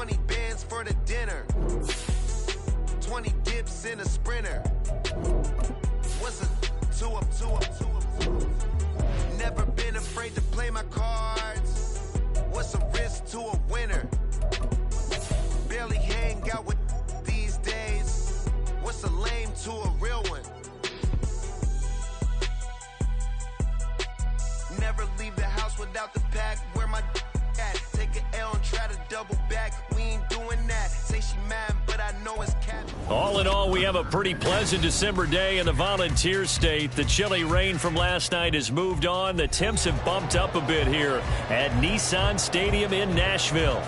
20 bands for the dinner. 20 dips in a sprinter. What's a 2 up, 2 up, 2 up, 2 up? Never been afraid to play my cards. What's a risk to a winner? Barely hang out with these days. What's a lame to a real one? Never leave the house without the pack. Where my at? Take an L and try to double back. We ain't doing that. Say she mad, but I know it's cap. All in all, we have a pretty pleasant December day in the Volunteer State. The chilly rain from last night has moved on. The temps have bumped up a bit here at Nissan Stadium in Nashville.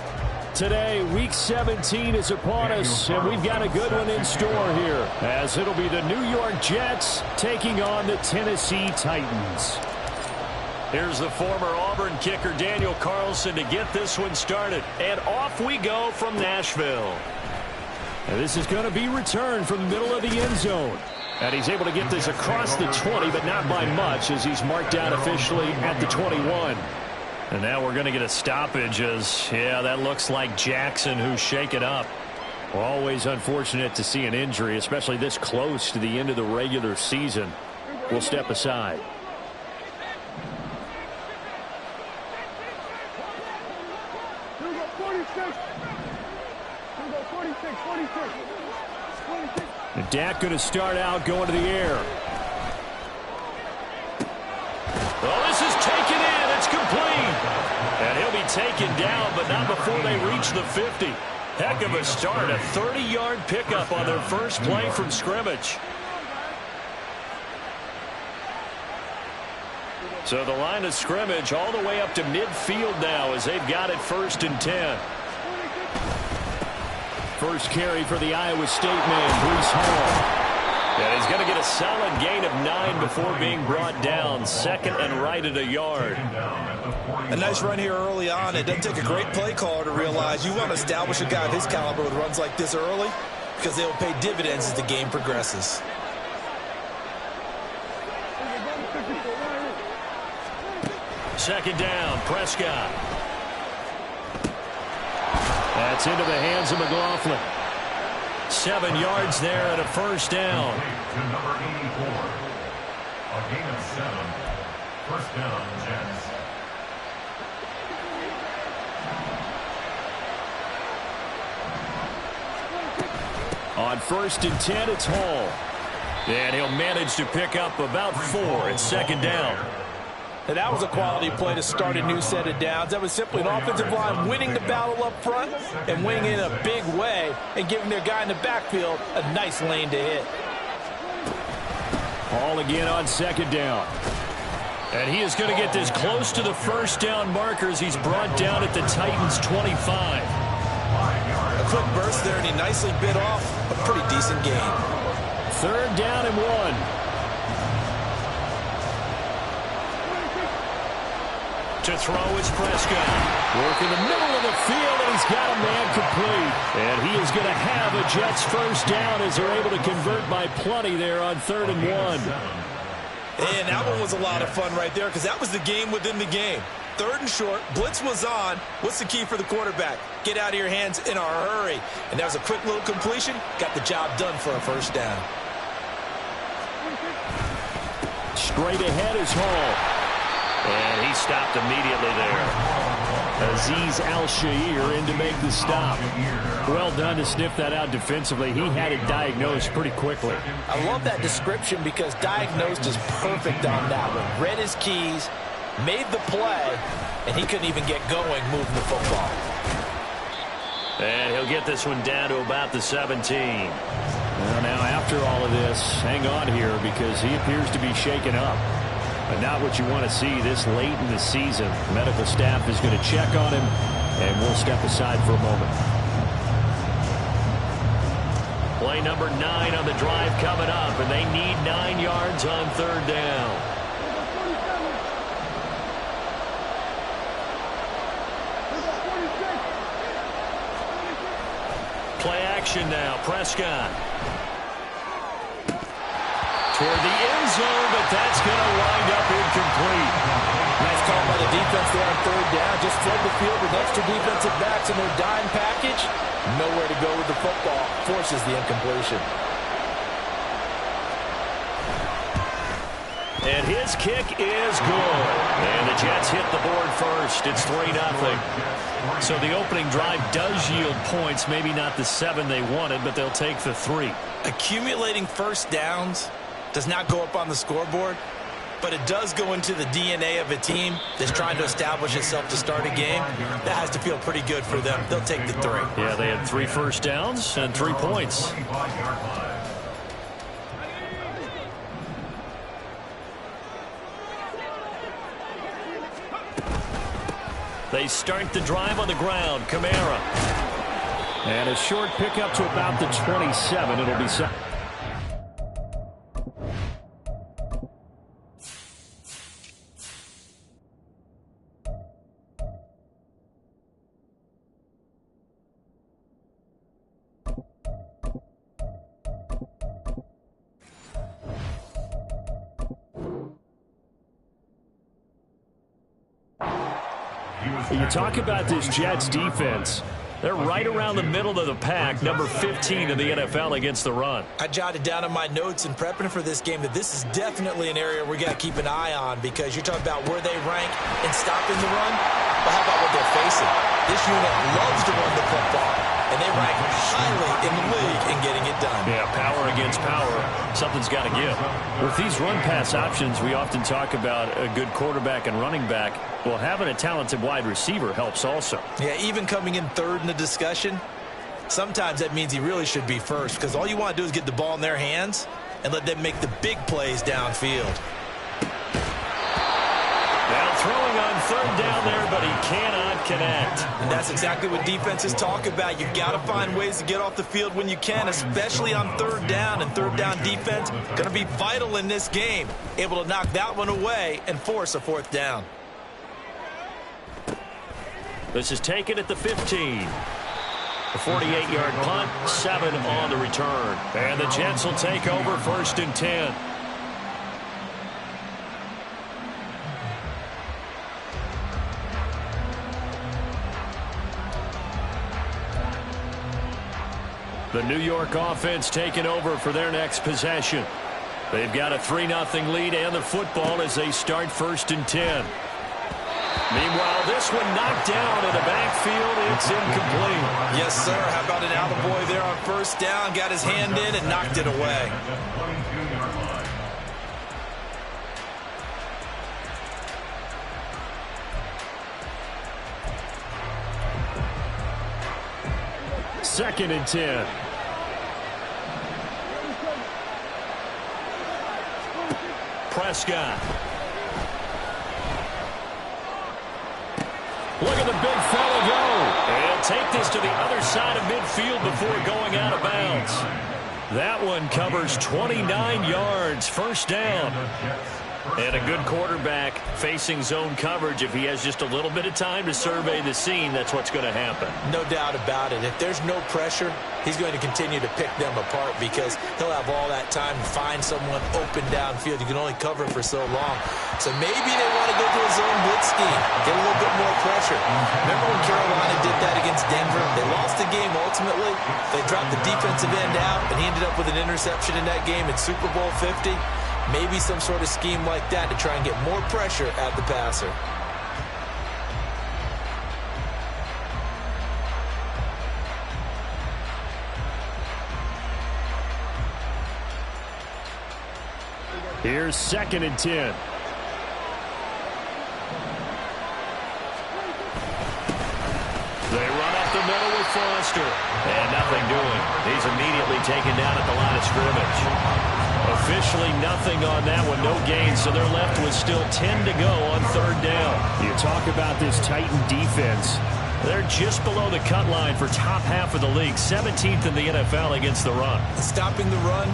Today, Week 17 is upon us, and we've got a good one in store here, as it'll be the New York Jets taking on the Tennessee Titans. Here's the former Auburn kicker Daniel Carlson to get this one started. And off we go from Nashville. And this is going to be returned from the middle of the end zone. And he's able to get this across the 20, but not by much, as he's marked out officially at the 21. And now we're going to get a stoppage as, yeah, that looks like Jackson who's shaken up. Always unfortunate to see an injury, especially this close to the end of the regular season. We'll step aside. And Dak going to start out going to the air. Oh, this is taken in. It's complete. And he'll be taken down, but not before they reach the 50. Heck of a start. A 30-yard pickup on their first play from scrimmage. So the line of scrimmage all the way up to midfield now as they've got it 1st and 10. First carry for the Iowa State man, Breece Hall. And he's going to get a solid gain of 9 before being brought down. 2nd and right at a yard. A nice run here early on. It doesn't take a great play caller to realize you want to establish a guy of his caliber with runs like this early, because they'll pay dividends as the game progresses. Second down, Prescott. That's into the hands of McLaughlin. 7 yards there and a first down. To number 84. A gain of 7. First down, Jets. On 1st and 10, it's Hall. And he'll manage to pick up about 4 at 2nd down. And that was a quality play to start a new set of downs. That was simply an offensive line winning the battle up front and winning in a big way and giving their guy in the backfield a nice lane to hit. Hall again on 2nd down. And he is going to get this close to the first down markers. He's brought down at the Titans' 25. A quick burst there, and he nicely bit off a pretty decent gain. 3rd down and 1. To throw is Prescott. Work in the middle of the field, and he's got a man complete. And he is going to have a Jets first down as they're able to convert by plenty there on 3rd and 1. And that one was a lot of fun right there, because that was the game within the game. 3rd and short, blitz was on. What's the key for the quarterback? Get out of your hands in a hurry. And that was a quick little completion. Got the job done for a first down. Straight ahead is Hall. And he stopped immediately there. Azeez Al-Shaair in to make the stop. Well done to sniff that out defensively. He had it diagnosed pretty quickly. I love that description because diagnosed is perfect on that one. Read his keys, made the play, and he couldn't even get going moving the football. And he'll get this one down to about the 17. Well, now after all of this, hang on here because he appears to be shaken up. But not what you want to see this late in the season. The medical staff is going to check on him, and we'll step aside for a moment. Play number 9 on the drive coming up, and they need 9 yards on 3rd down. Play action now, Prescott. Toward the end zone, but that's going to wind up incomplete. Nice call by the defense there on 3rd down. Just flood the field with extra defensive backs in their dime package. Nowhere to go with the football. Forces the incompletion. And his kick is good. And the Jets hit the board first. It's 3-0. So the opening drive does yield points. Maybe not the 7 they wanted, but they'll take the 3. Accumulating first downs does not go up on the scoreboard, but it does go into the DNA of a team that's trying to establish itself to start a game. That has to feel pretty good for them. They'll take the 3. Yeah, they had 3 first downs and 3 points. They start the drive on the ground. Kamara. And a short pickup to about the 27. It'll be set. You talk about this Jets defense. They're right around the middle of the pack, number 15 in the NFL against the run. I jotted down in my notes in prepping for this game that this is definitely an area we got to keep an eye on, because you're talking about where they rank in stopping the run. But how about what they're facing? This unit loves to run the football, and they rank highly in the league in getting it done. Yeah, power against power. Something's got to give. With these run-pass options, we often talk about a good quarterback and running back. Well, having a talented wide receiver helps also. Yeah, even coming in third in the discussion, sometimes that means he really should be first, because all you want to do is get the ball in their hands and let them make the big plays downfield. Now throwing on third down there, but he cannot connect. And that's exactly what defenses talk about. You've got to find ways to get off the field when you can, especially on third down. And third down defense going to be vital in this game. Able to knock that one away and force a 4th down. This is taken at the 15. A 48-yard punt, 7 on the return. And the Jets will take over 1st and 10. The New York offense taking over for their next possession. They've got a 3-0 lead and the football as they start 1st and 10. Meanwhile, this one knocked down in the backfield. It's incomplete. Yes, sir. How about an attaboy there on 1st down? Got his hand in and knocked it away. Second and 10. Prescott. Look at the big fella go. And take this to the other side of midfield before going out of bounds. That one covers 29 yards. 1st down. And a good quarterback facing zone coverage. If he has just a little bit of time to survey the scene, that's what's going to happen. No doubt about it. If there's no pressure, he's going to continue to pick them apart, because he'll have all that time to find someone open downfield. You can only cover for so long. So maybe they want to go to a zone blitz scheme, get a little bit more pressure. Remember when Carolina did that against Denver? They lost the game ultimately. They dropped the defensive end out, and he ended up with an interception in that game in Super Bowl 50. Maybe some sort of scheme like that to try and get more pressure at the passer. Here's 2nd and 10. They run up the middle with Foster. And nothing doing. He's immediately taken down at the line of scrimmage. Officially nothing on that one. No gain, so they're left with still 10 to go on 3rd down. You talk about this Titan defense. They're just below the cut line for top half of the league. 17th in the NFL against the run. Stopping the run,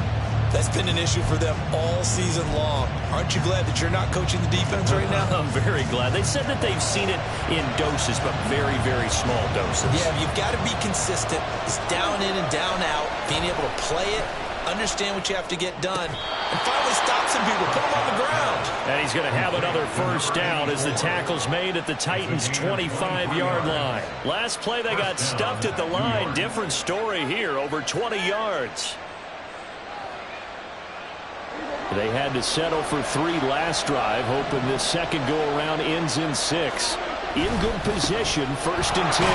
that's been an issue for them all season long. Aren't you glad that you're not coaching the defense right now? I'm very glad. They said that they've seen it in doses, but very, very small doses. Yeah, you've got to be consistent. It's down in and down out, being able to play it understand what you have to get done, and finally stop some people, put them on the ground. And he's going to have another first down as the tackle's made at the Titans' 25-yard line. Last play, they got stuffed at the line. Different story here, over 20 yards. They had to settle for 3 last drive, hoping this second go-around ends in 6. In good position, 1st and 10.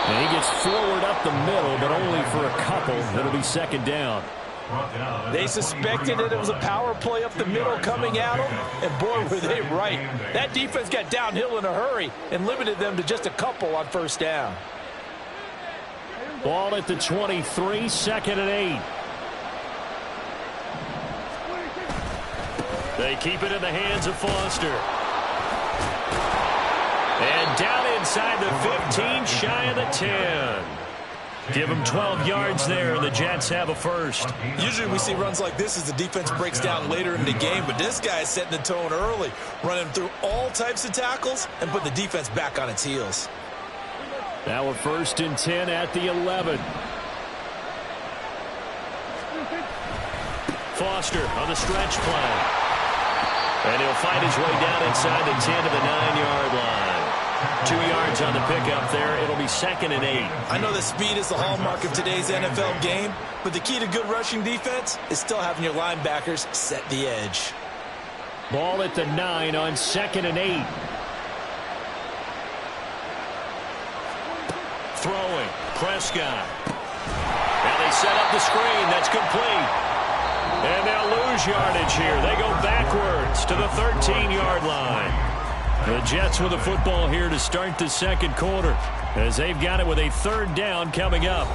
And he gets forward up the middle, but only for a couple. It'll be second down. They suspected that it was a power play up the middle coming at them, and boy, were they right. That defense got downhill in a hurry and limited them to just a couple on first down. Ball at the 23, 2nd and 8. They keep it in the hands of Foster. And down inside the 15, shy of the 10. Give them 12 yards there. The Jets have a first. Usually we see runs like this as the defense breaks down later in the game, but this guy is setting the tone early, running through all types of tackles and put the defense back on its heels. Now we're 1st and 10 at the 11. Foster on the stretch play. And he'll find his way down inside the 10 to the 9-yard line. 2 yards on the pickup there. It'll be 2nd and 8. I know that speed is the hallmark of today's NFL game, but the key to good rushing defense is still having your linebackers set the edge. Ball at the 9 on 2nd and 8. Throwing. Prescott. Now they set up the screen. That's complete. And they'll lose yardage here. They go backwards to the 13-yard line. The Jets with the football here to start the second quarter, as they've got it with a 3rd down coming up.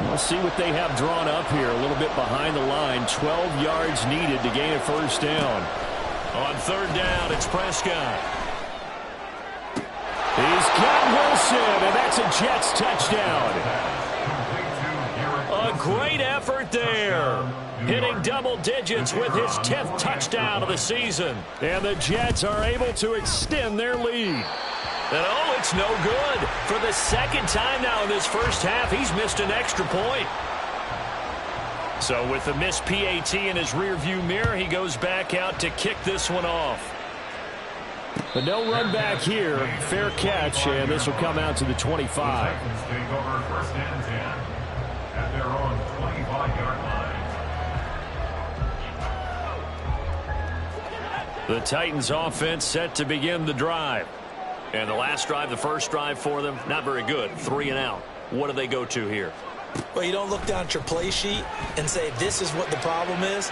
We'll see what they have drawn up here. A little bit behind the line. 12 yards needed to gain a first down. On 3rd down, it's Prescott. He's got Wilson, and that's a Jets touchdown. A great effort there. Hitting double digits with his 10th touchdown of the season. And the Jets are able to extend their lead. And oh, it's no good. For the 2nd time now in this first half, he's missed an extra point. So with the missed PAT in his rearview mirror, he goes back out to kick this one off. But no run back here. Fair catch, and this will come out to the 25. Take over 1st and 10 at their own 25-yard line. The Titans offense set to begin the drive. And the last drive, the first drive for them, not very good. 3 and out. What do they go to here? Well, you don't look down at your play sheet and say, this is what the problem is.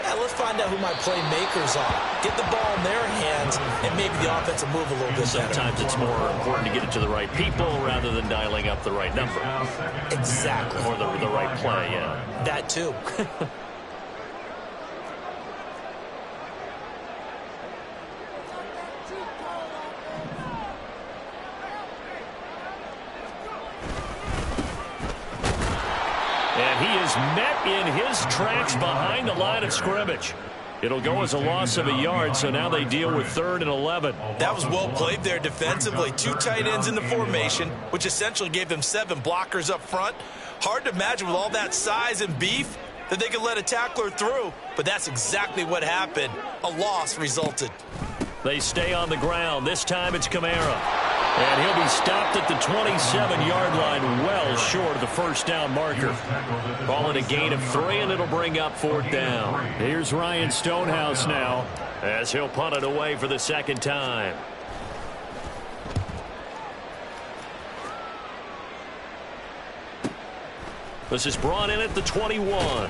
Let's find out who my playmakers are. Get the ball in their hands, and maybe the offense will move a little bit better. Sometimes it's more important to get it to the right people rather than dialing up the right number. Exactly. Or the right play, yeah. That too. And he is met in his tracks behind the line of scrimmage. It'll go as a loss of a yard, so now they deal with 3rd and 11. That was well played there defensively. 2 tight ends in the formation, which essentially gave them 7 blockers up front. Hard to imagine with all that size and beef that they could let a tackler through, but that's exactly what happened. A loss resulted. They stay on the ground. This time it's Kamara. And he'll be stopped at the 27-yard line, well short of the first down marker. Ball at a gain of 3, and it'll bring up 4th down. Here's Ryan Stonehouse now, as he'll punt it away for the 2nd time. This is brought in at the 21.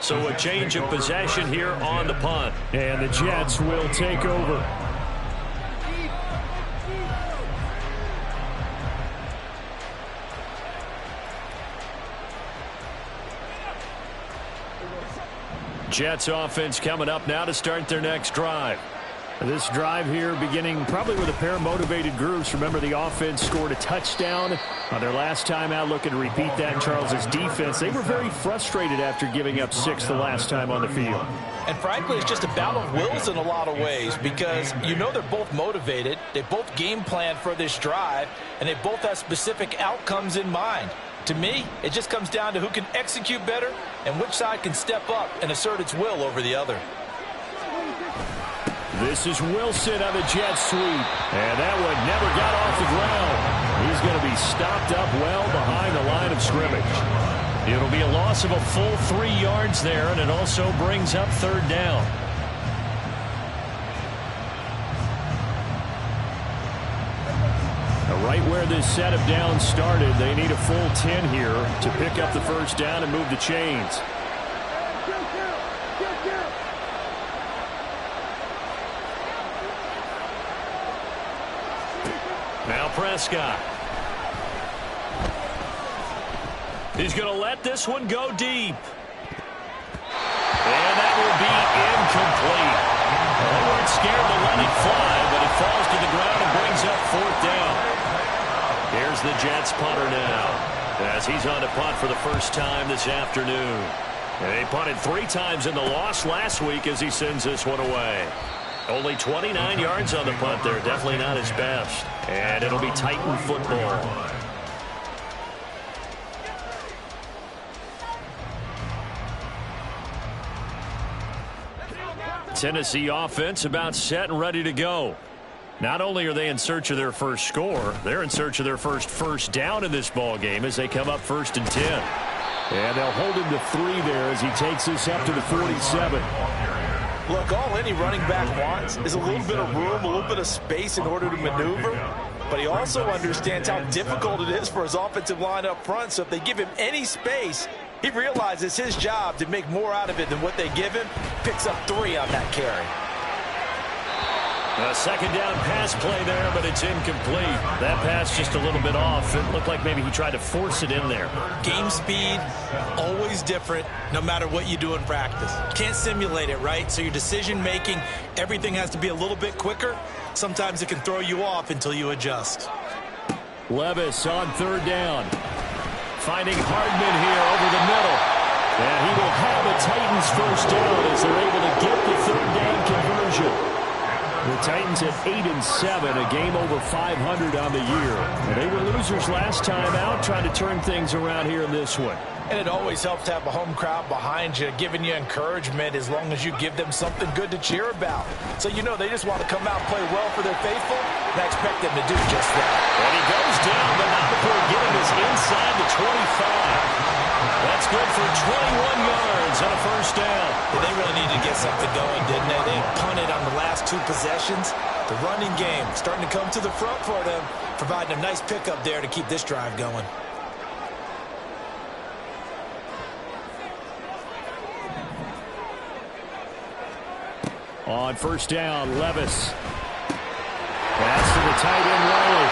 So a change of possession here on the punt. And the Jets will take over. Jets offense coming up now to start their next drive. This drive here beginning probably with a pair of motivated groups. Remember, the offense scored a touchdown on their last time out, looking to repeat that in Charles's defense. They were very frustrated after giving up 6 the last time on the field. And frankly, it's just a battle of wills in a lot of ways because you know they're both motivated. They both game plan for this drive, and they both have specific outcomes in mind. To me, it just comes down to who can execute better and which side can step up and assert its will over the other. This is Wilson on the jet sweep. And that one never got off the ground. He's going to be stopped up well behind the line of scrimmage. It'll be a loss of a full 3 yards there, and it also brings up third down. Right where this set of downs started, they need a full 10 here to pick up the first down and move the chains. Now Prescott. He's going to let this one go deep. And that will be incomplete. They weren't scared to let it fly, but it falls to the ground and brings up fourth down. Here's the Jets punter now, as he's on to punt for the first time this afternoon. They punted 3 times in the loss last week as he sends this one away. Only 29 yards on the punt there. Definitely not his best. And it'll be Titan football. Tennessee offense about set and ready to go. Not only are they in search of their first score, they're in search of their first down in this ball game as they come up 1st and 10. And they'll hold him to 3 there as he takes this up to the 47. Look, all any running back wants is a little bit of room, a little bit of space in order to maneuver. But he also understands how difficult it is for his offensive line up front. So if they give him any space, he realizes his job to make more out of it than what they give him. Picks up 3 on that carry. A second down pass play there, but it's incomplete. That pass just a little bit off. It looked like maybe he tried to force it in there. Game speed, always different, no matter what you do in practice. Can't simulate it, right? So your decision-making, everything has to be a little bit quicker. Sometimes it can throw you off until you adjust. Levis on 3rd down. Finding Hardman here over the middle. And he will have a Titans first down as they're able to get the 3rd down conversion. The Titans at 8-7, a game over 500 on the year. And they were losers last time out, trying to turn things around here in this one. And it always helps to have a home crowd behind you, giving you encouragement as long as you give them something good to cheer about. So you know they just want to come out and play well for their faithful, and I expect them to do just that. And he goes down, but not before getting us inside the 25. That's good for 21 yards and a first down. Yeah, they really needed to get something going, didn't they? They punted on the last 2 possessions. The running game starting to come to the front for them, providing a nice pickup there to keep this drive going. On first down, Levis. Pass to the tight end, Riley.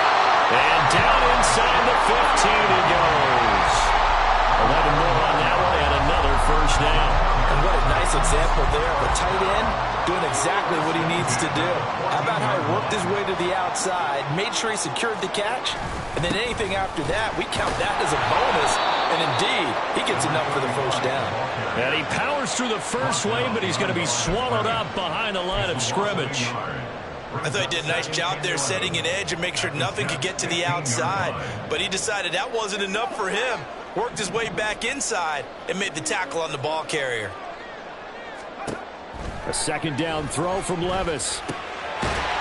And down inside the 15 he goes. 11 more on that one and another first down. And what a nice example there of a tight end doing exactly what he needs to do. How about how he worked his way to the outside, made sure he secured the catch, and then anything after that, we count that as a bonus. And indeed, he gets enough for the first down. And he powers through the first wave, but he's going to be swallowed up behind the line of scrimmage. I thought he did a nice job there setting an edge and make sure nothing could get to the outside. But he decided that wasn't enough for him. Worked his way back inside and made the tackle on the ball carrier. A second down throw from Levis.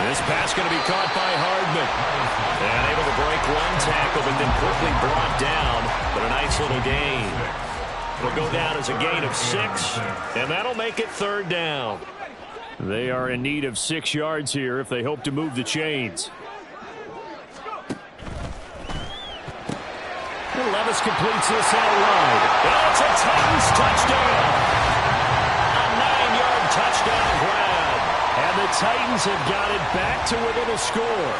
This pass going to be caught by Hardman. And able to break one tackle, but then quickly brought down. But a nice little gain. It'll go down as a gain of 6, and that'll make it 3rd down. They are in need of 6 yards here if they hope to move the chains. And Levis completes this out wide. And it's a Titans touchdown. A 9-yard touchdown grab. And the Titans have got it back to within a score.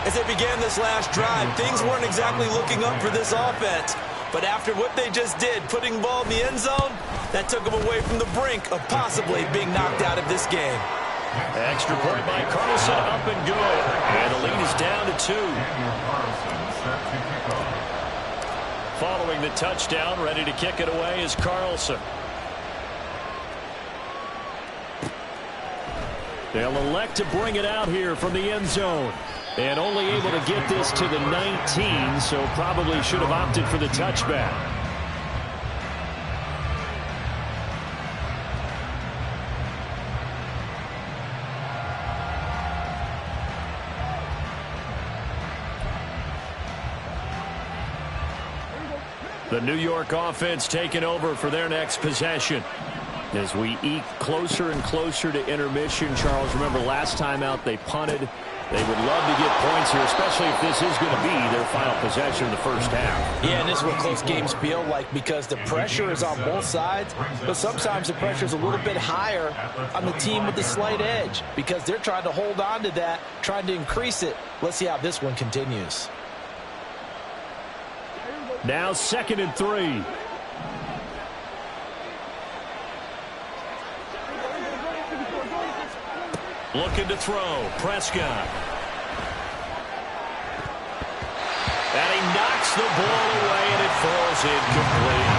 As they began this last drive, things weren't exactly looking up for this offense. But after what they just did, putting the ball in the end zone, that took them away from the brink of possibly being knocked out of this game. Extra point by Carlson, up and good. And the lead is down to 2. Following the touchdown, ready to kick it away is Carlson. They'll elect to bring it out here from the end zone. And only able to get this to the 19, so probably should have opted for the touchback. The New York offense taking over for their next possession. As we eke closer and closer to intermission, Charles, remember last time out they punted. They would love to get points here, especially if this is going to be their final possession in the first half. Yeah, and this is what close games feel like because the pressure is on both sides, but sometimes the pressure is a little bit higher on the team with the slight edge because they're trying to hold on to that, trying to increase it. Let's see how this one continues. Now 2nd and 3. Looking to throw. Prescott. And he knocks the ball away, and it falls incomplete.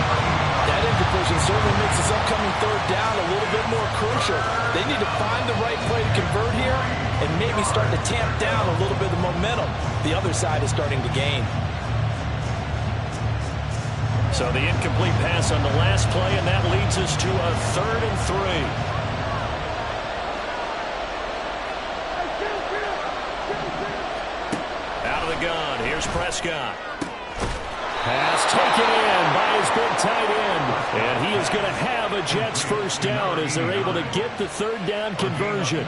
That incompletion certainly makes this upcoming 3rd down a little bit more crucial. They need to find the right play to convert here and maybe start to tamp down a little bit of momentum. The other side is starting to gain. So the incomplete pass on the last play, and that leads us to a 3rd and 3. Gun. Here's Prescott. Pass taken in by his big tight end. And he is going to have a Jets 1st down as they're able to get the 3rd down conversion.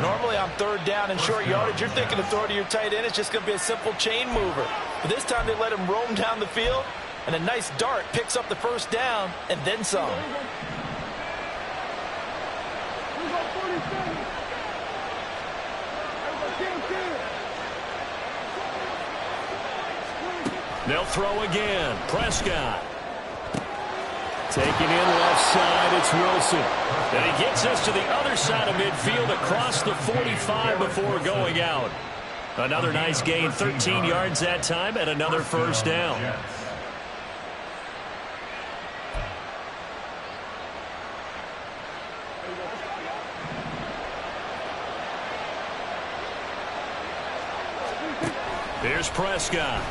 Normally on 3rd down and short yardage, you're thinking of throwing to your tight end. It's just going to be a simple chain mover. But this time they let him roam down the field, and a nice dart picks up the 1st down and then some. They'll throw again. Prescott. Taking in left side, it's Wilson. And he gets us to the other side of midfield across the 45 before going out. Another nice gain, 13 yards that time, and another 1st down. Here's Prescott.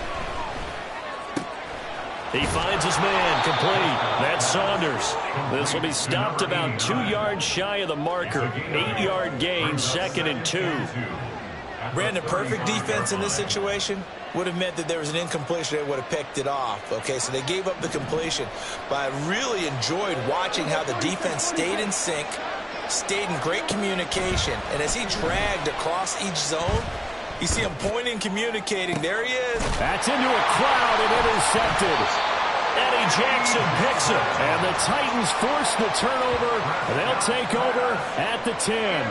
He finds his man, complete. That's Saunders. This will be stopped about 2 yards shy of the marker. 8-yard gain, 2nd and 2. Brandon, perfect defense in this situation would have meant that there was an incompletion. They would have picked it off. Okay, so they gave up the completion. But I really enjoyed watching how the defense stayed in sync, stayed in great communication. And as he dragged across each zone, you see him pointing, communicating. There he is. That's into a crowd and intercepted. Eddie Jackson picks it. And the Titans force the turnover. They'll take over at the 10.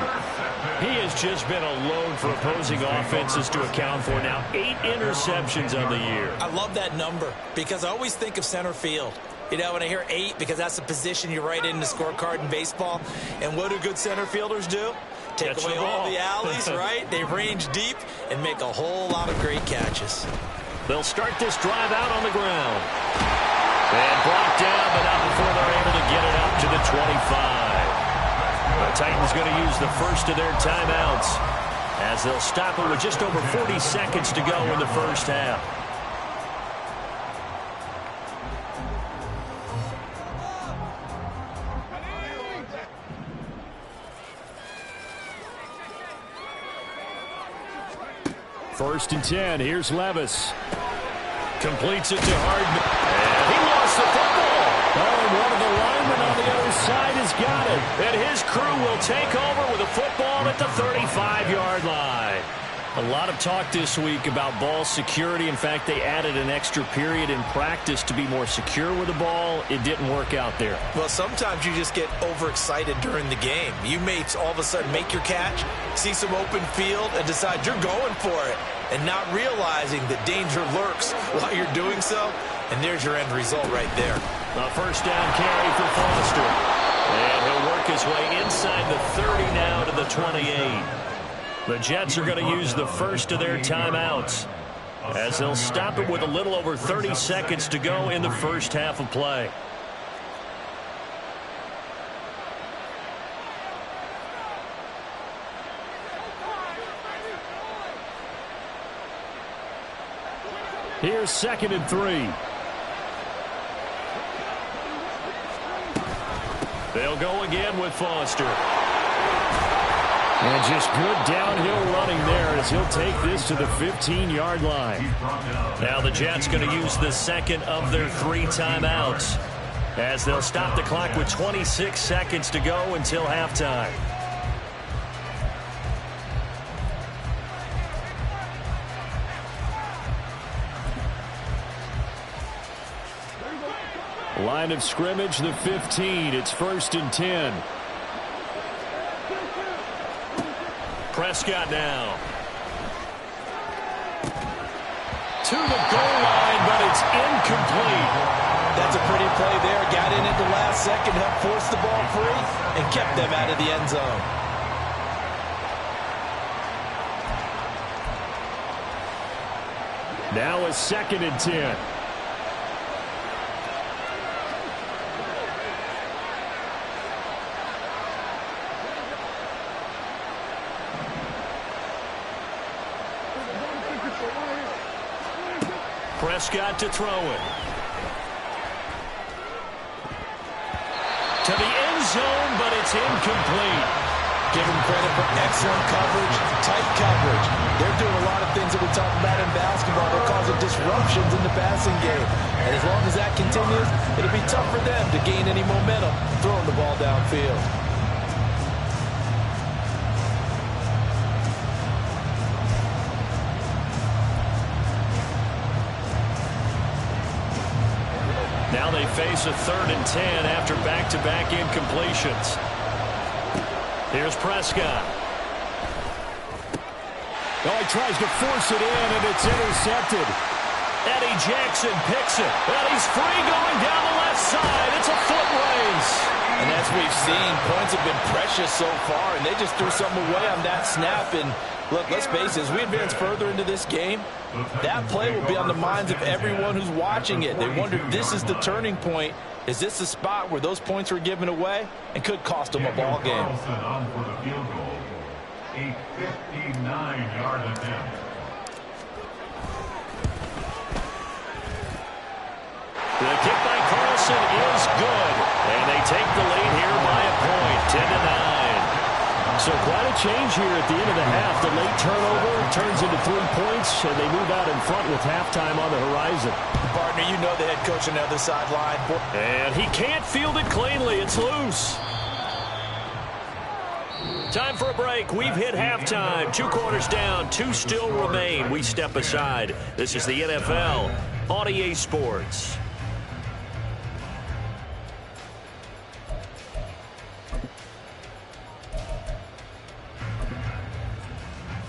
He has just been a load for opposing offenses to account for. Now 8 interceptions on the year. I love that number because I always think of center field. You know, when I hear 8, because that's the position you write in the scorecard in baseball. And what do good center fielders do? Take away all the alleys, right? They range deep and make a whole lot of great catches. They'll start this drive out on the ground. And blocked down, but not before they're able to get it up to the 25. The Titans going to use the first of their timeouts as they'll stop it with just over 40 seconds to go in the 1st half. First and 10. Here's Levis. Completes it to Hardman. And he lost the football. Oh, and one of the linemen on the other side has got it. And his crew will take over with a football at the 35-yard line. A lot of talk this week about ball security. In fact, they added an extra period in practice to be more secure with the ball. It didn't work out there. Well, sometimes you just get overexcited during the game. You may all of a sudden make your catch, see some open field, and decide you're going for it. And not realizing that danger lurks while you're doing so. And there's your end result right there. A first down carry for Foster. And he'll work his way inside the 30 now to the 28. The Jets are going to use the first of their timeouts, as they'll stop it with a little over 30 seconds to go in the first half of play. Here's 2nd and 3. They'll go again with Foster. And just good downhill running there as he'll take this to the 15-yard line. Now the Jets going to use the second of their 3 timeouts, as they'll stop the clock with 26 seconds to go until halftime. Line of scrimmage, the 15. It's 1st and 10. Prescott now. To the goal line, but it's incomplete. That's a pretty play there. Got in at the last second, helped force the ball free, and kept them out of the end zone. Now a 2nd and 10. Prescott to throw it. To the end zone, but it's incomplete. Give him credit for excellent coverage, tight coverage. They're doing a lot of things that we talk about in basketball. They're causing disruptions in the passing game. And as long as that continues, it'll be tough for them to gain any momentum throwing the ball downfield. Now they face a 3rd and 10 after back-to-back incompletions. Here's Prescott. Oh, he tries to force it in, and it's intercepted. Eddie Jackson picks it. And he's free going down the left side. It's a foot race. And as we've seen, points have been precious so far, and they just threw something away on that snap. And look, let's face it, as we advance further into this game, that play will be on the minds of everyone who's watching it. They wonder, this is the turning point. Is this the spot where those points were given away and could cost them a ball game? On for the field goal. A 59-yard attempt. The kick by Carlson is good. And they take the lead here by a point, 10-9. So quite a change here at the end of the half. The late turnover turns into 3 points, and they move out in front with halftime on the horizon. Partner, you know the head coach on the other sideline. And he can't field it cleanly. It's loose. Time for a break. We've hit halftime. 2 quarters down. 2 still remain. We step aside. This is the NFL on EA Sports.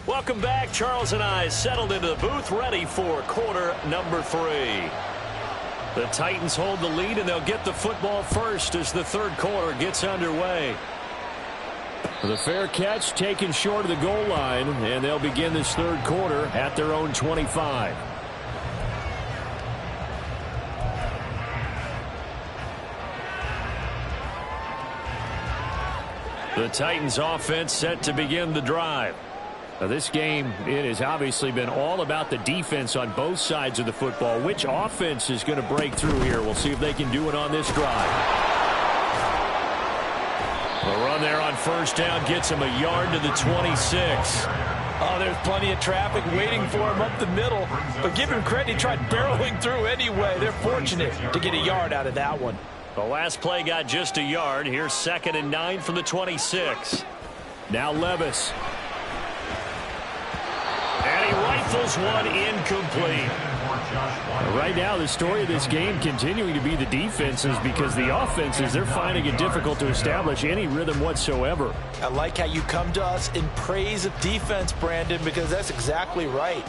Welcome back. Charles and I settled into the booth, ready for quarter number 3. The Titans hold the lead, and they'll get the football first as the 3rd quarter gets underway. The fair catch taken short of the goal line, and they'll begin this 3rd quarter at their own 25. The Titans offense set to begin the drive. Now this game, it has obviously been all about the defense on both sides of the football. Which offense is going to break through here? We'll see if they can do it on this drive. The run there on first down gets him a yard to the 26. Oh, there's plenty of traffic waiting for him up the middle. But give him credit, he tried barreling through anyway. They're fortunate to get a yard out of that one. The last play got just a yard. Here's 2nd and 9 from the 26. Now Levis. And he rifles one incomplete. Right now, the story of this game continuing to be the defenses, because the offenses, they're finding it difficult to establish any rhythm whatsoever. I like how you come to us in praise of defense, Brandon, because that's exactly right.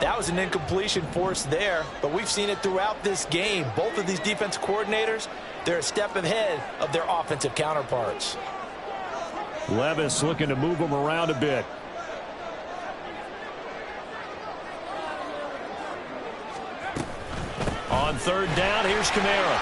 That was an incompletion forced there, but we've seen it throughout this game. Both of these defense coordinators, they're a step ahead of their offensive counterparts. Levis looking to move them around a bit. On third down, here's Kamara.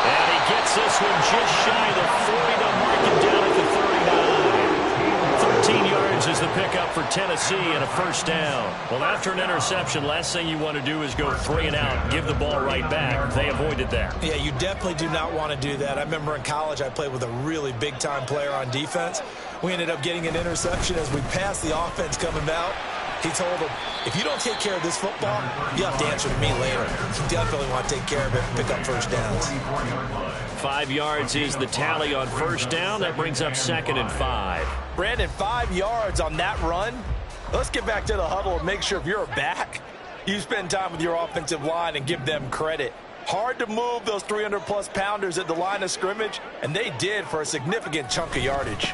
And he gets this one just shy of the 40. They'll mark it down at the 39. 13 yards is the pickup for Tennessee and a first down. Well, after an interception, last thing you want to do is go 3 and out, give the ball right back. They avoided that. Yeah, you definitely do not want to do that. I remember in college I played with a really big-time player on defense. We ended up getting an interception as we passed the offense coming out. He told him, if you don't take care of this football, you have to answer to me later. You definitely want to take care of it and pick up first downs. 5 yards is the tally on first down. That brings up 2nd and 5. Brandon, 5 yards on that run. Let's get back to the huddle and make sure if you're a back, you spend time with your offensive line and give them credit. Hard to move those 300-plus pounders at the line of scrimmage, and they did for a significant chunk of yardage.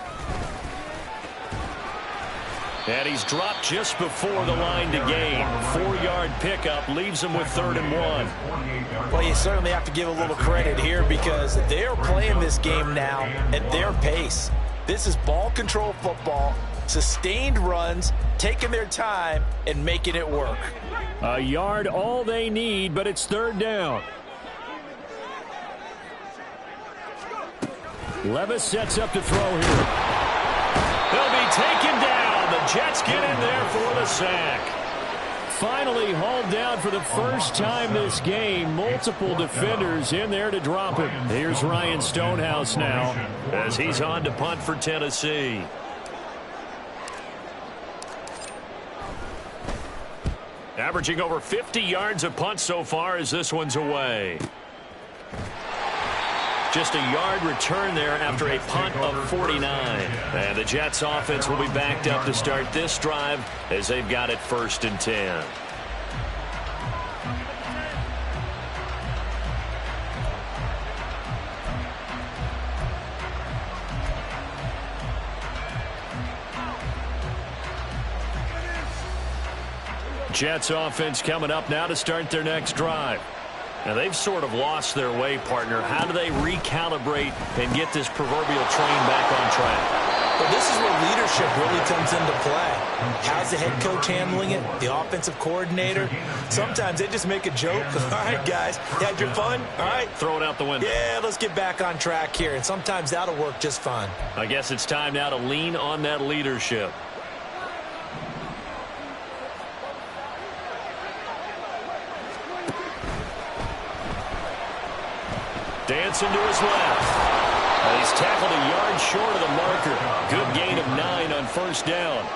And he's dropped just before the line to gain. 4-yard pickup leaves him with 3rd and 1. Well, you certainly have to give a little credit here because they're playing this game now at their pace. This is ball control football, sustained runs, taking their time and making it work. A yard all they need, but it's 3rd down. Levis sets up to throw here. He'll be taken down. The Jets get in there for the sack. Finally hauled down for the first time this game. Multiple defenders in there to drop him. Here's Ryan Stonehouse now as he's on to punt for Tennessee. Averaging over 50 yards a punt so far as this one's away. Just a yard return there after a punt of 49. And the Jets offense will be backed up to start this drive as they've got it 1st and 10. Jets offense coming up now to start their next drive. Now, they've sort of lost their way, partner. How do they recalibrate and get this proverbial train back on track? Well, this is where leadership really comes into play. How's the head coach handling it? The offensive coordinator? Sometimes they just make a joke. All right, guys, you had your fun? All right. Throw it out the window. Yeah, let's get back on track here. And sometimes that'll work just fine. I guess it's time now to lean on that leadership. Dancing to his left. And he's tackled a yard short of the marker. Good gain of 9 on first down.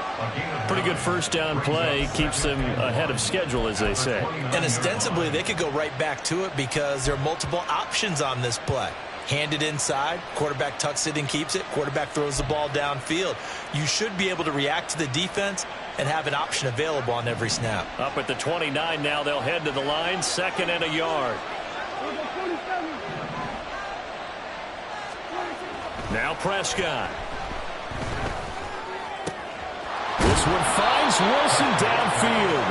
Pretty good first down play. Keeps them ahead of schedule, as they say. And ostensibly, they could go right back to it because there are multiple options on this play. Hand it inside. Quarterback tucks it and keeps it. Quarterback throws the ball downfield. You should be able to react to the defense and have an option available on every snap. Up at the 29 now. They'll head to the line. 2nd and a yard. Now Prescott. This one finds Wilson downfield.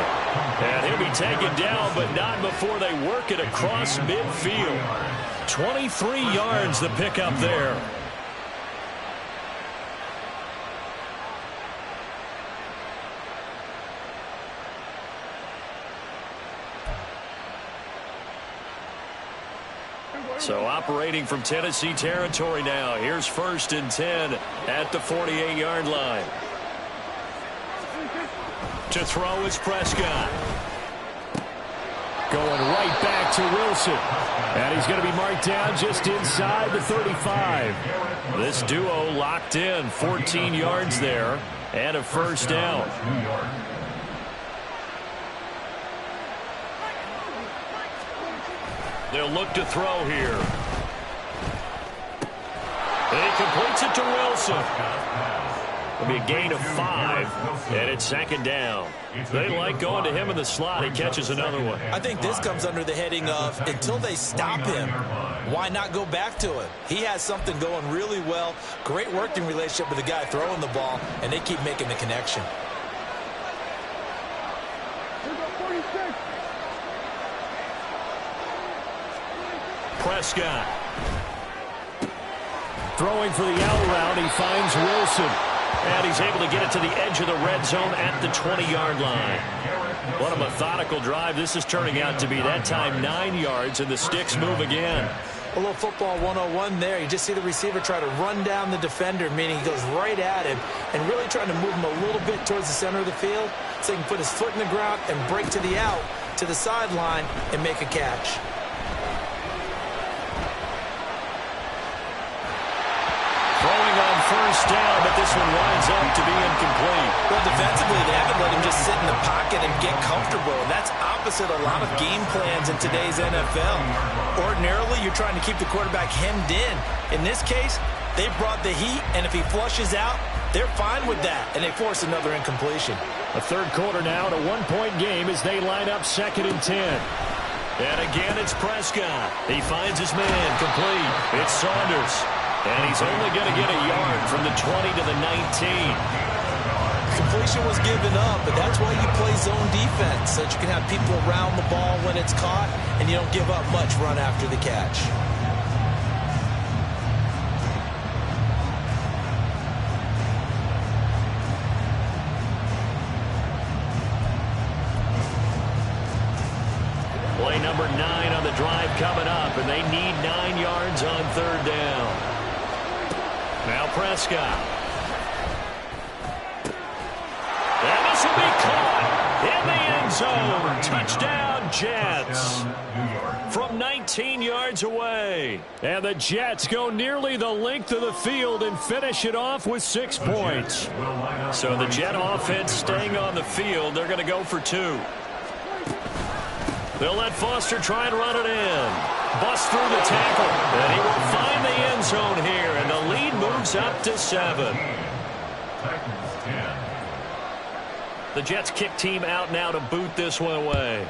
And he'll be taken down, but not before they work it across midfield. 23 yards the pickup there. So operating from Tennessee territory now. Here's 1st and 10 at the 48-yard line. To throw is Prescott. Going right back to Wilson. And he's going to be marked down just inside the 35. This duo locked in. 14 yards there and a first down. They'll look to throw here. And he completes it to Wilson. It'll be a gain of 5, and it's 2nd down. They like going to him in the slot. He catches another one. I think this comes under the heading of until they stop him, why not go back to him? He has something going really well. Great working relationship with the guy throwing the ball, and they keep making the connection. Prescott. Throwing for the out route, he finds Wilson. And he's able to get it to the edge of the red zone at the 20-yard line. What a methodical drive this is turning out to be. That time 9 yards, and the sticks move again. A little football 101 there. You just see the receiver try to run down the defender, meaning he goes right at him and really trying to move him a little bit towards the center of the field so he can put his foot in the ground and break to the out, to the sideline, and make a catch. Throwing on first down, but this one winds up to be incomplete. Well, defensively, they haven't let him just sit in the pocket and get comfortable. And that's opposite a lot of game plans in today's NFL. Ordinarily, you're trying to keep the quarterback hemmed in. In this case, they brought the heat, and if he flushes out, they're fine with that, and they force another incompletion. A third quarter now, at a one-point game as they line up 2nd and 10. And again, it's Prescott. He finds his man complete. It's Saunders. And he's only going to get a yard from the 20 to the 19. Completion was given up, but that's why you play zone defense, so that you can have people around the ball when it's caught, and you don't give up much run after the catch. Play number 9 on the drive coming up, and they need 9 yards on third down. Now Prescott. And this will be caught in the end zone. Touchdown, Jets. From 19 yards away. And the Jets go nearly the length of the field and finish it off with 6 points. So the Jet offense staying on the field. They're going to go for 2. They'll let Foster try and run it in. Bust through the tackle. And he will find the end zone here. And the lead moves up to 7. The Jets kick team out now to boot this one away.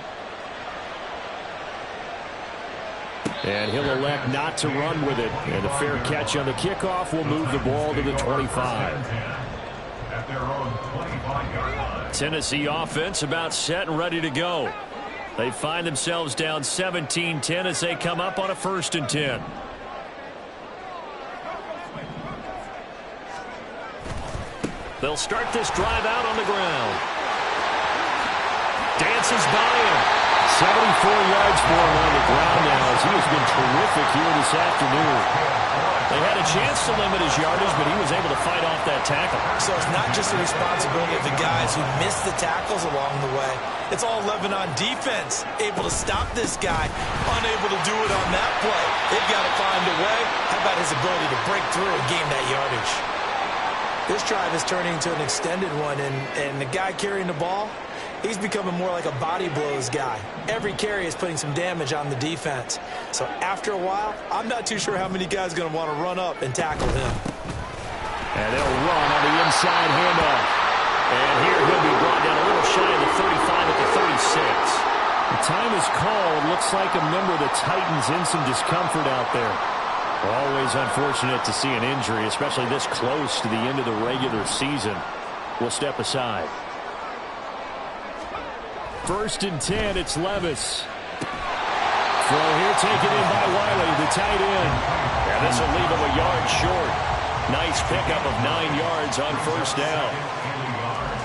And he'll elect not to run with it. And a fair catch on the kickoff will move the ball to the 25. Tennessee offense about set and ready to go. They find themselves down 17-10 as they come up on a 1st and 10. They'll start this drive out on the ground. Dances by him. 74 yards for him on the ground now as he has been terrific here this afternoon. They had a chance to limit his yardage, but he was able to fight off that tackle. So it's not just the responsibility of the guys who missed the tackles along the way. It's all 11 on defense, able to stop this guy, unable to do it on that play. They've got to find a way. How about his ability to break through and gain that yardage? This drive is turning into an extended one, and the guy carrying the ball, he's becoming more like a body blows guy. Every carry is putting some damage on the defense. So after a while, I'm not too sure how many guys are going to want to run up and tackle him. And they'll run on the inside handoff. And here he'll be brought down a little shy of the 35 at the 36. The time is called. Looks like a member of the Titans in some discomfort out there. Always unfortunate to see an injury, especially this close to the end of the regular season. We'll step aside. 1st and 10, it's Levis. Throw here taken in by Wiley, the tight end. And this will leave him a yard short. Nice pickup of 9 yards on 1st down.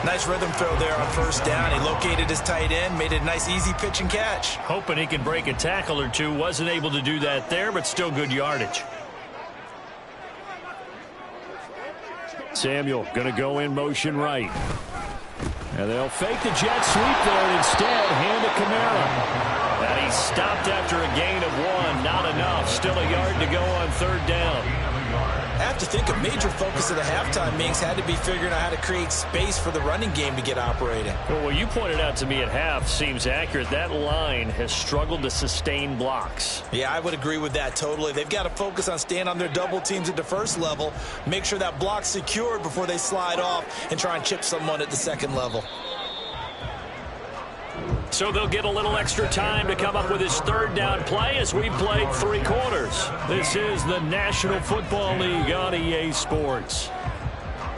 Nice rhythm throw there on 1st down. He located his tight end, made it a nice easy pitch and catch. Hoping he could break a tackle or two. Wasn't able to do that there, but still good yardage. Samuel going to go in motion right. And they'll fake the jet sweep there and instead hand to Kamara. And he's stopped after a gain of 1. Not enough. Still a yard to go on 3rd down. I have to think a major focus of the halftime meetings had to be figuring out how to create space for the running game to get operating. Well, what you pointed out to me at half seems accurate. That line has struggled to sustain blocks. Yeah, I would agree with that totally. They've got to focus on staying on their double teams at the 1st level, make sure that block's secured before they slide off and try and chip someone at the 2nd level. So they'll get a little extra time to come up with his 3rd down play as we played 3 quarters. This is the National Football League on EA Sports.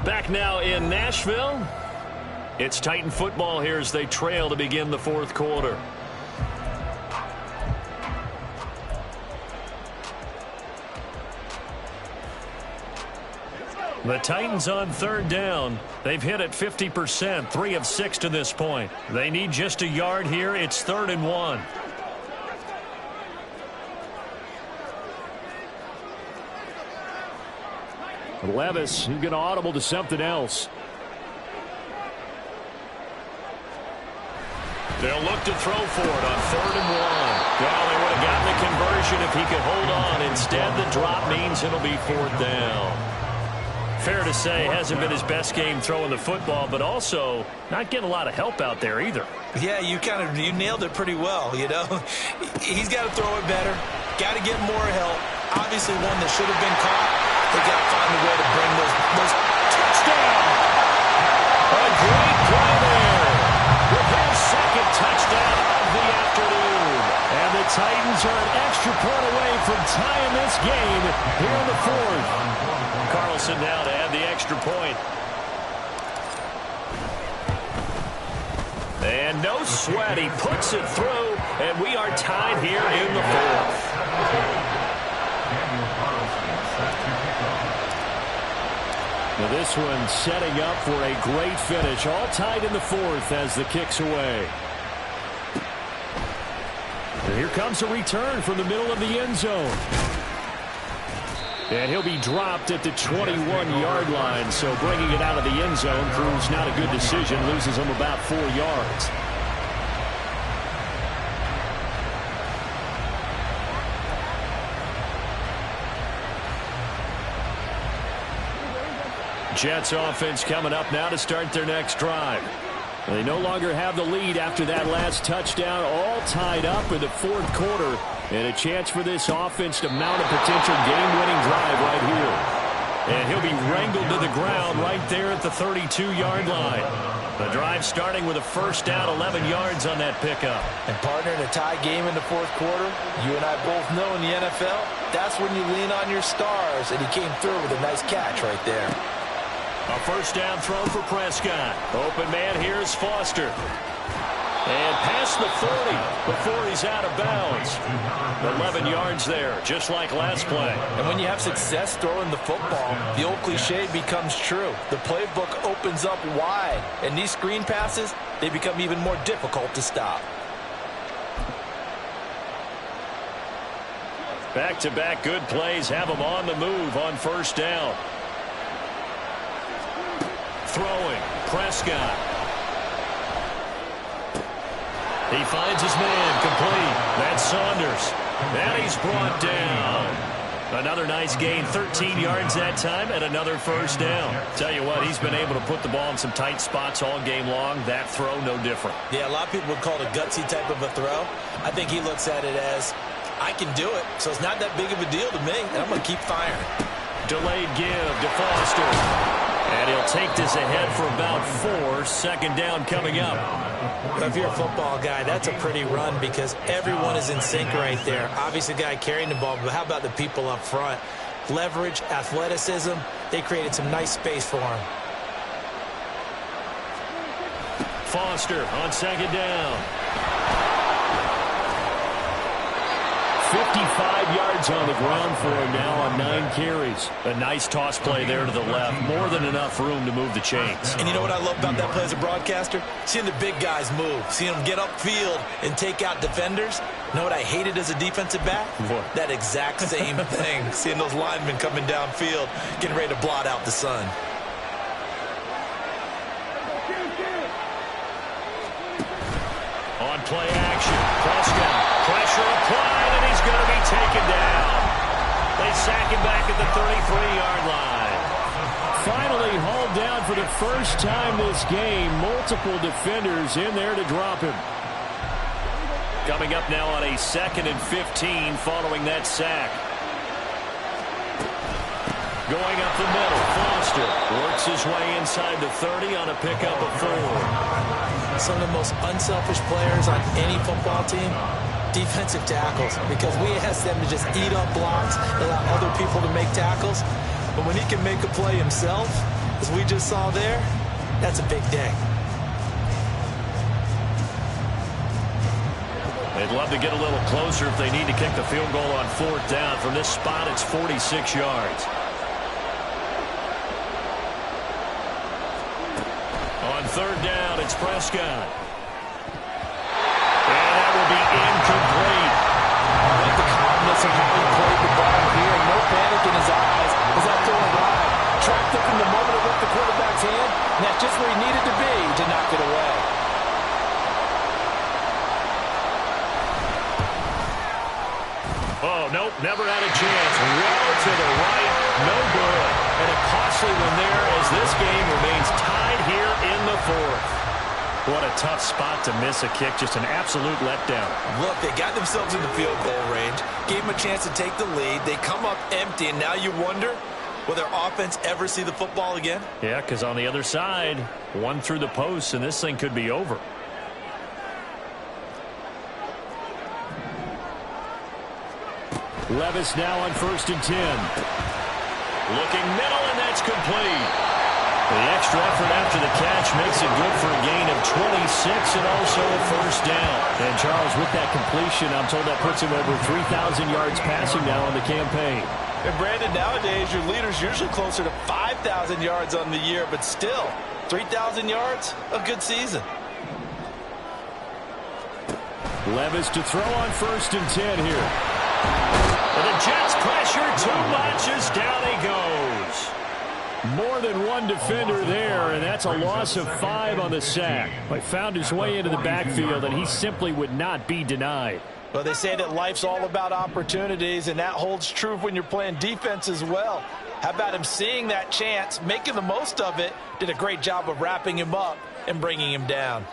Back now in Nashville. It's Titan football here as they trail to begin the fourth quarter. The Titans on third down. They've hit it 50%, 3 of 6 to this point. They need just a yard here. It's 3rd and 1. Levis, who's going to audible to something else. They'll look to throw for it on 3rd and 1. Well, they would have gotten the conversion if he could hold on. Instead, the drop means it'll be 4th down. Fair to say, hasn't been his best game throwing the football, but also not getting a lot of help out there either. Yeah, you nailed it pretty well, you know. He's got to throw it better. Got to get more help. Obviously one that should have been caught. They got to find a way to bring those touchdown. A great play there. With his second touchdown of the afternoon. And the Titans are an extra point away from tying this game here in the fourth. Carlson now to add the extra point. And no sweat. He puts it through, and we are tied here in the fourth. Now this one setting up for a great finish. All tied in the fourth as the kick's away. And here comes a return from the middle of the end zone. And he'll be dropped at the 21-yard line. So bringing it out of the end zone proves not a good decision. Loses him about 4 yards. Jets offense coming up now to start their next drive. They no longer have the lead after that last touchdown, all tied up in the fourth quarter, and a chance for this offense to mount a potential game-winning drive right here. And he'll be wrangled to the ground right there at the 32-yard line. The drive starting with a first down, 11 yards on that pickup. And partner, in a tie game in the fourth quarter, you and I both know in the NFL, that's when you lean on your stars, and he came through with a nice catch right there. A first down throw for Prescott. Open man, here's Foster. And past the 40 before he's out of bounds. 11 yards there, just like last play. And when you have success throwing the football, the old cliche becomes true. The playbook opens up wide. And these screen passes, they become even more difficult to stop. Back-to-back good plays have him on the move on first down. Throwing, Prescott. He finds his man, complete. That's Saunders. And he's brought down. Another nice gain, 13 yards that time, and another first down. Tell you what, he's been able to put the ball in some tight spots all game long. That throw, no different. Yeah, a lot of people would call it a gutsy type of a throw. I think he looks at it as, I can do it, so it's not that big of a deal to me, and I'm going to keep firing. Delayed give to Foster. And he'll take this ahead for about 4. Second down coming up. If you're a football guy, that's a pretty run because everyone is in sync right there. Obviously, the guy carrying the ball, but how about the people up front? Leverage, athleticism, they created some nice space for him. Foster on second down. 55 yards on the ground for him now on 9 carries. A nice toss play there to the left. More than enough room to move the chains. And you know what I love about that play as a broadcaster? Seeing the big guys move. Seeing them get upfield and take out defenders. You know what I hated as a defensive back? What? That exact same thing. Seeing those linemen coming downfield, getting ready to blot out the sun. On play action. Prescott. Pressure applied, and he's going to be taken down. They sack him back at the 33-yard line. Finally hauled down for the first time this game. Multiple defenders in there to drop him. Coming up now on a 2nd and 15 following that sack. Going up the middle, Foster works his way inside the 30 on a pickup of 4. Some of the most unselfish players on any football team, defensive tackles, because we ask them to just eat up blocks, allow other people to make tackles. But when he can make a play himself, as we just saw there, that's a big day. They'd love to get a little closer if they need to kick the field goal on 4th down. From this spot, it's 46 yards. On 3rd down, it's Prescott. And that will be incomplete. I like the calmness of how he played the ball here. No panic in his eyes as that throw arrived. Tracked it from the moment it left the quarterback's hand, and that's just where he needed to be to knock it away. Oh, nope, never had a chance. Well to the right, no good. And a costly one there as this game remains tied here in the 4th. What a tough spot to miss a kick. Just an absolute letdown. Look, they got themselves in the field goal range, gave them a chance to take the lead. They come up empty, and now you wonder, will their offense ever see the football again? Yeah, because on the other side, one through the post, and this thing could be over. Levis now on 1st and 10. Looking middle, and that's complete. The extra effort after the catch makes it good for a gain of 26 and also a 1st down. And Charles, with that completion, I'm told that puts him over 3,000 yards passing now on the campaign. And Brandon, nowadays your leader's usually closer to 5,000 yards on the year, but still, 3,000 yards, a good season. Levis to throw on 1st and 10 here. And the Jets pressure too much as down he goes. More than one defender there, and that's a loss of 5 on the sack. He found his way into the backfield, and he simply would not be denied. Well, they say that life's all about opportunities, and that holds true when you're playing defense as well. How about him seeing that chance, making the most of it, did a great job of wrapping him up and bringing him down.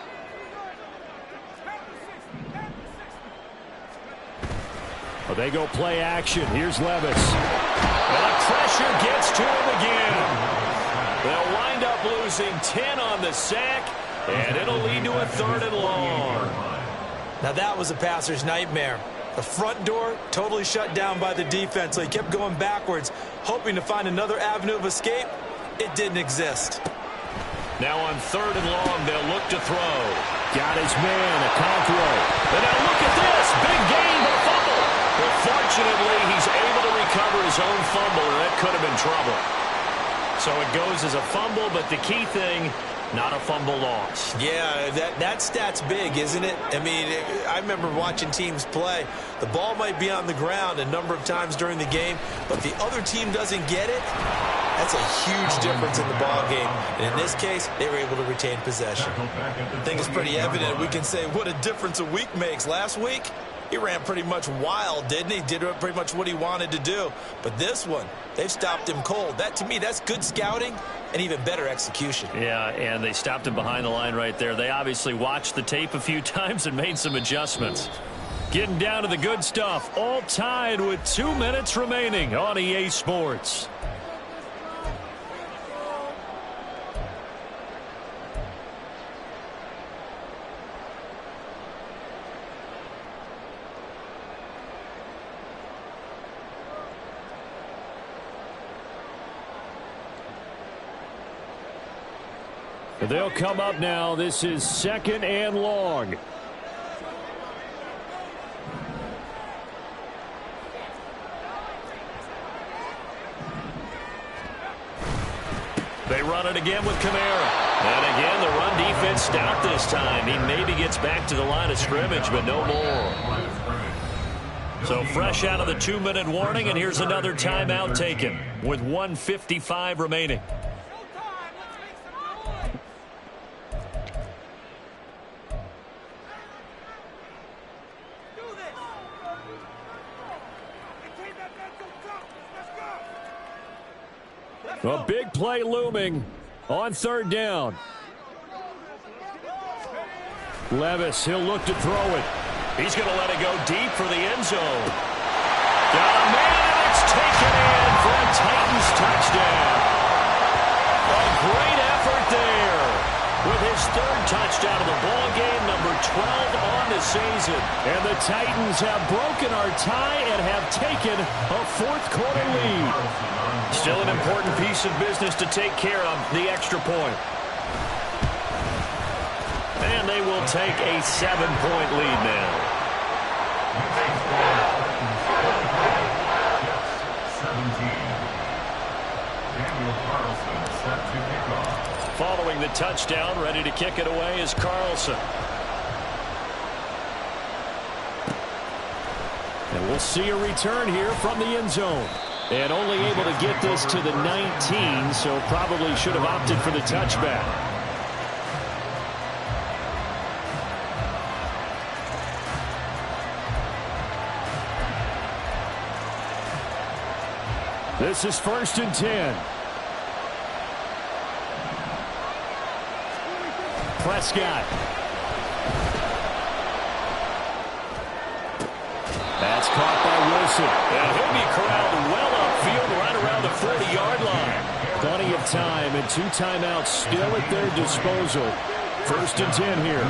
Well, they go play action. Here's Levis. And the pressure gets to him again. They'll wind up losing 10 on the sack, and it'll lead to a 3rd and long. Now that was a passer's nightmare. The front door totally shut down by the defense, so he kept going backwards, hoping to find another avenue of escape. It didn't exist. Now on 3rd and long, they'll look to throw. Got his man, a throw. And now look at this. Big gain, but fumble. Well, fortunately, he's able to recover his own fumble, or that could have been trouble. So it goes as a fumble, but the key thing, not a fumble loss. Yeah, that stat's big, isn't it? I mean, I remember watching teams play. The ball might be on the ground a number of times during the game, but the other team doesn't get it. That's a huge difference in the ball game. And in this case, they were able to retain possession. I think it's pretty evident. We can say what a difference a week makes. Last week, he ran pretty much wild, didn't he? Did pretty much what he wanted to do. But this one, they've stopped him cold. That, to me, that's good scouting and even better execution. Yeah, and they stopped him behind the line right there. They obviously watched the tape a few times and made some adjustments. Getting down to the good stuff. All tied with 2 minutes remaining on EA Sports. They'll come up now. This is 2nd and long. They run it again with Kamara. And again, the run defense stout this time. He maybe gets back to the line of scrimmage, but no more. So fresh out of the 2-minute warning, and here's another timeout taken with 1:55 remaining. A big play looming on 3rd down. Levis, he'll look to throw it. He's going to let it go deep for the end zone. Got a man, and it's taken in for a Titans touchdown. A great effort there with his 3rd touchdown of the ball game, number 12 on the season. And the Titans have broken our tie and have taken a 4th quarter lead. Still an important piece of business to take care of, the extra point. And they will take a 7-point lead now. Following the touchdown, ready to kick it away is Carlson. And we'll see a return here from the end zone. And only able to get this to the 19, so probably should have opted for the touchback. This is 1st and 10. Prescott. That's caught by Wilson. And he'll be corralled well upfield right around the 40-yard line. Plenty of time and 2 timeouts still at their disposal. 1st and 10 here.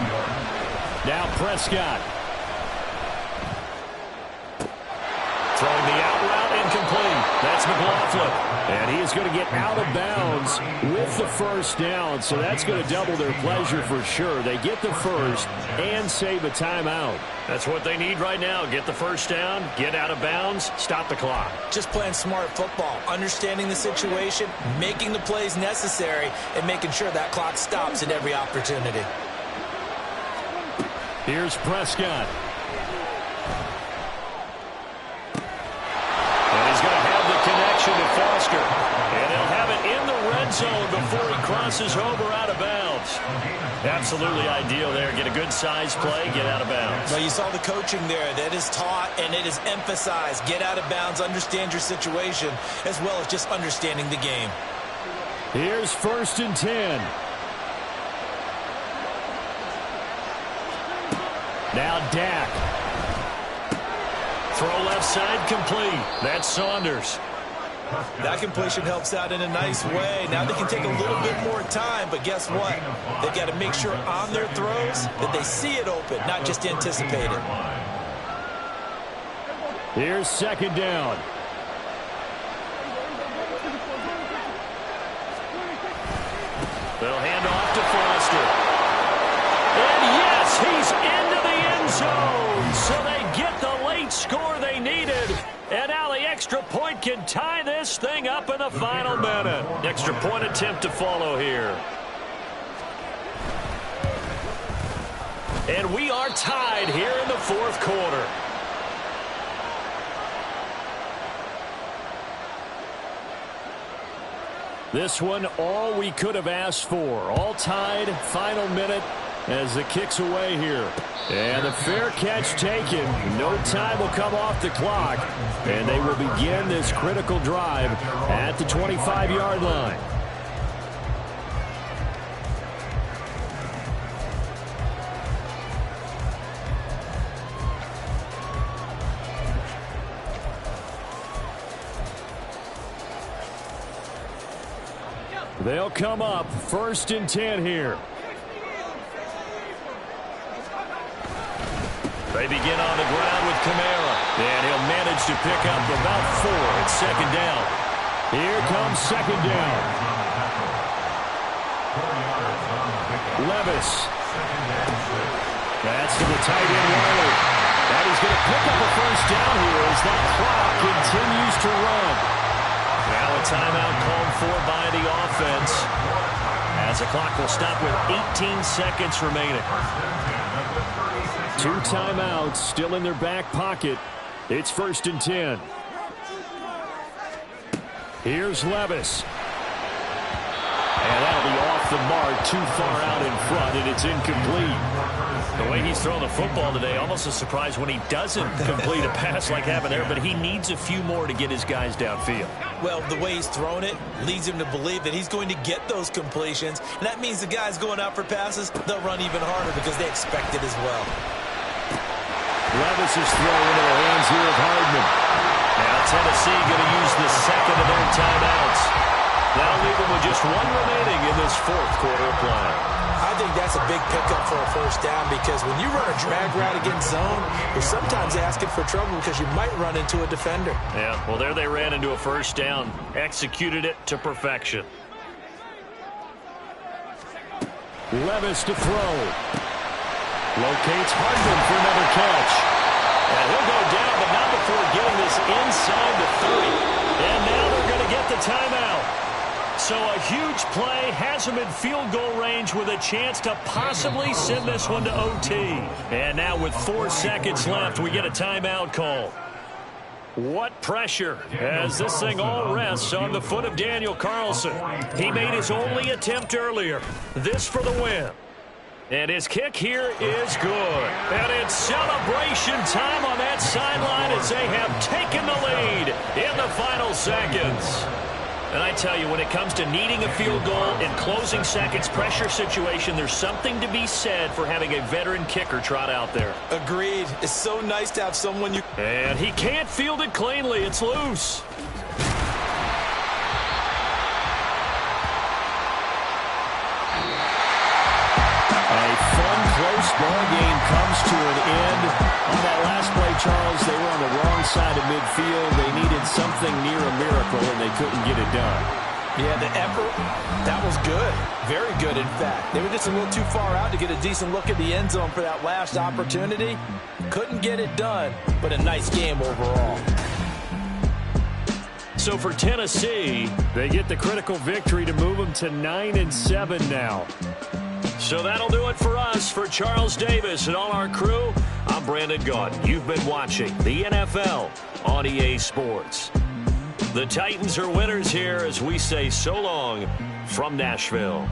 Now Prescott. Throwing the out route, incomplete. That's McLaughlin. And he is going to get out of bounds with the first down, so that's going to double their pleasure for sure. They get the first and save a timeout. That's what they need right now. Get the first down, get out of bounds, stop the clock. Just playing smart football, understanding the situation, making the plays necessary, and making sure that clock stops at every opportunity. Here's Prescott. To Foster, and he'll have it in the red zone before he crosses over out of bounds. Absolutely ideal there. Get a good size play, get out of bounds. Well, you saw the coaching there. That is taught and it is emphasized. Get out of bounds, understand your situation, as well as just understanding the game. Here's 1st and 10. Now Dak. Throw left side complete. That's Saunders. That completion helps out in a nice way. Now they can take a little bit more time, but guess what? They've got to make sure on their throws that they see it open, not just anticipate it. Here's 2nd down. They'll hand off to Foster. And yes, he's into the end zone. So they get the late score they needed. And now the extra point can tie this thing up in the final minute. Extra point attempt to follow here. And we are tied here in the 4th quarter. This one, all we could have asked for. All tied, final minute as the kick's away here. And the fair catch taken. No time will come off the clock. And they will begin this critical drive at the 25-yard line. They'll come up 1st and 10 here. They begin on the ground with Kamara. And he'll manage to pick up about 4 at 2nd down. Here comes 2nd down. Levis. That's to the tight end, Riley. And he's going to pick up a first down here as that clock continues to run. Now a timeout called for by the offense, as the clock will stop with 18 seconds remaining. 2 timeouts still in their back pocket. It's 1st and 10. Here's Levis. And that'll be off the mark, too far out in front, and it's incomplete. The way he's throwing the football today, almost a surprise when he doesn't complete a pass like happened there, but he needs a few more to get his guys downfield. Well, the way he's thrown it leads him to believe that he's going to get those completions, and that means the guys going out for passes, they'll run even harder because they expect it as well. Levis is thrown into the hands here of Hardman. Now Tennessee going to use the second of their timeouts. That'll leave them with just 1 remaining in this 4th quarter of play. I think that's a big pickup for a first down because when you run a drag route against zone, you're sometimes asking for trouble because you might run into a defender. Yeah, well, there they ran into a first down, executed it to perfection. Levis to throw. Locates Hardman for another catch. And he'll go down, but not before getting this inside the 30. And now they're going to get the timeout. So a huge play has him in field goal range with a chance to possibly send this one to OT. And now with 4 seconds left, we get a timeout call. What pressure as this thing all rests on the foot of Daniel Carlson. He made his only attempt earlier. This for the win. And his kick here is good. And it's celebration time on that sideline as they have taken the lead in the final seconds. And I tell you, when it comes to needing a field goal in closing seconds pressure situation, there's something to be said for having a veteran kicker trot out there. Agreed. It's so nice to have someone you... And he can't field it cleanly. It's loose. A fun, close ball game comes to an end. On that last play, Charles, they were on the wrong side of midfield. They needed something near a miracle, and they couldn't get it done. Yeah, the effort, that was good. Very good, in fact. They were just a little too far out to get a decent look at the end zone for that last opportunity. Couldn't get it done, but a nice game overall. So for Tennessee, they get the critical victory to move them to 9-7 now. So that'll do it for us. For Charles Davis and all our crew, I'm Brandon Gaudin. You've been watching the NFL on EA Sports. The Titans are winners here as we say so long from Nashville.